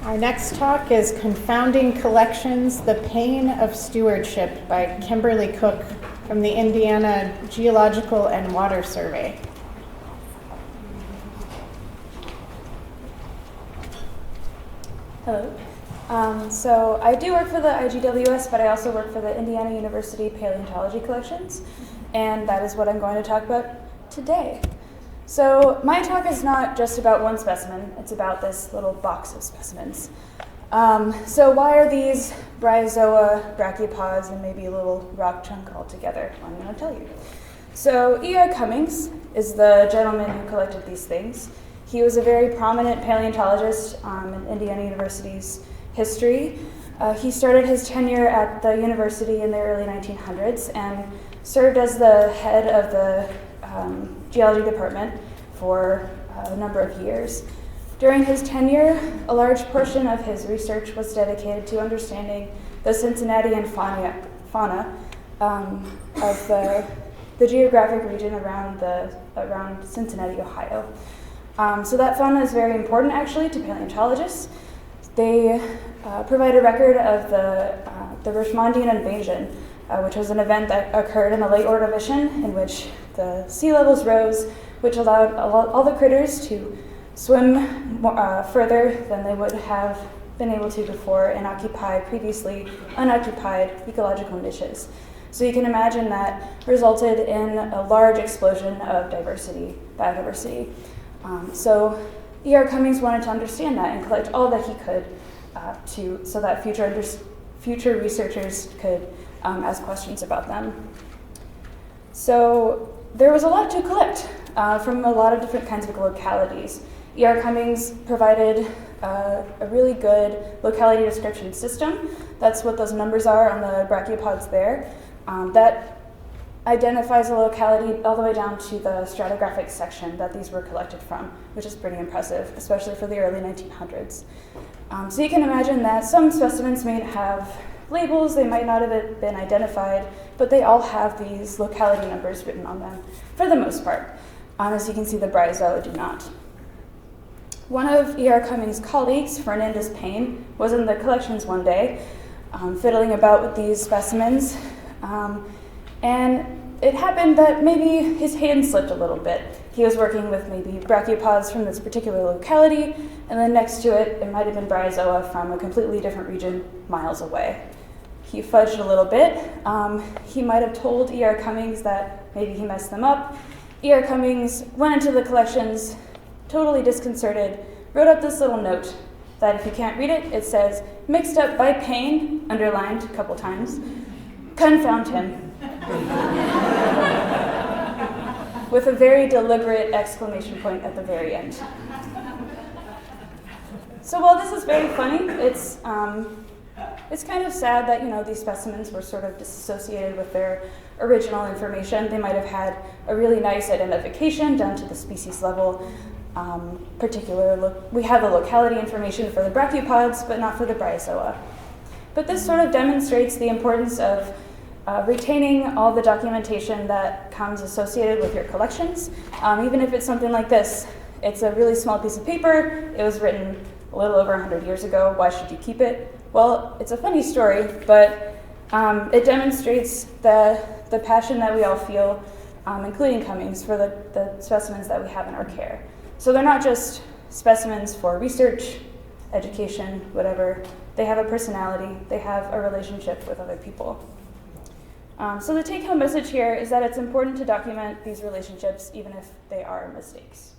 Our next talk is Confounding Collections, The Payne of Stewardship by Kimberly Cook from the Indiana Geological and Water Survey. Hello. So I do work for the IGWS, but I also work for the Indiana University Paleontology Collections, and that is what I'm going to talk about today. So my talk is not just about one specimen, it's about this little box of specimens. So why are these bryozoa, brachiopods, and maybe a little rock chunk all together? I'm going to tell you. So E.R. Cummings is the gentleman who collected these things. He was a very prominent paleontologist in Indiana University's history. He started his tenure at the university in the early 1900s and served as the head of the geology department for a number of years. During his tenure, a large portion of his research was dedicated to understanding the Cincinnatian fauna of the geographic region around Cincinnati, Ohio. So that fauna is very important, actually, to paleontologists. They provide a record of the Richmondian invasion, which was an event that occurred in the late Ordovician, in which the sea levels rose, which allowed all the critters to swim further than they would have been able to before and occupy previously unoccupied ecological niches. So you can imagine that resulted in a large explosion of biodiversity. So E.R. Cummings wanted to understand that and collect all that he could so that future researchers could ask questions about them. So there was a lot to collect from a lot of different kinds of localities. E.R. Cummings provided a really good locality description system. That's what those numbers are on the brachiopods there. That identifies a locality all the way down to the stratigraphic section that these were collected from, which is pretty impressive, especially for the early 1900s. So you can imagine that some specimens may have labels, they might not have been identified, but they all have these locality numbers written on them, for the most part. As you can see, the bryozoa do not. One of E.R. Cummings' colleagues, Fernandez Payne, was in the collections one day, fiddling about with these specimens, and it happened that maybe his hand slipped a little bit. He was working with maybe brachiopods from this particular locality, and then next to it, it might have been bryozoa from a completely different region miles away. He fudged a little bit. He might have told E.R. Cummings that maybe he messed them up. E.R. Cummings went into the collections, totally disconcerted, wrote up this little note that if you can't read it, it says, "Mixed up by Payne," underlined a couple times, "Confound him." With a very deliberate exclamation point at the very end. So while this is very funny, it's kind of sad that these specimens were sort of disassociated with their original information. They might have had a really nice identification down to the species level. We have the locality information for the brachiopods, but not for the bryozoa. But this sort of demonstrates the importance of retaining all the documentation that comes associated with your collections. Even if it's something like this, it's a really small piece of paper. It was written a little over 100 years ago. Why should you keep it? Well, it's a funny story, but it demonstrates the passion that we all feel, including Cummings, for the specimens that we have in our care. So they're not just specimens for research, education, whatever. They have a personality. They have a relationship with other people. So the take-home message here is that it's important to document these relationships even if they are mistakes.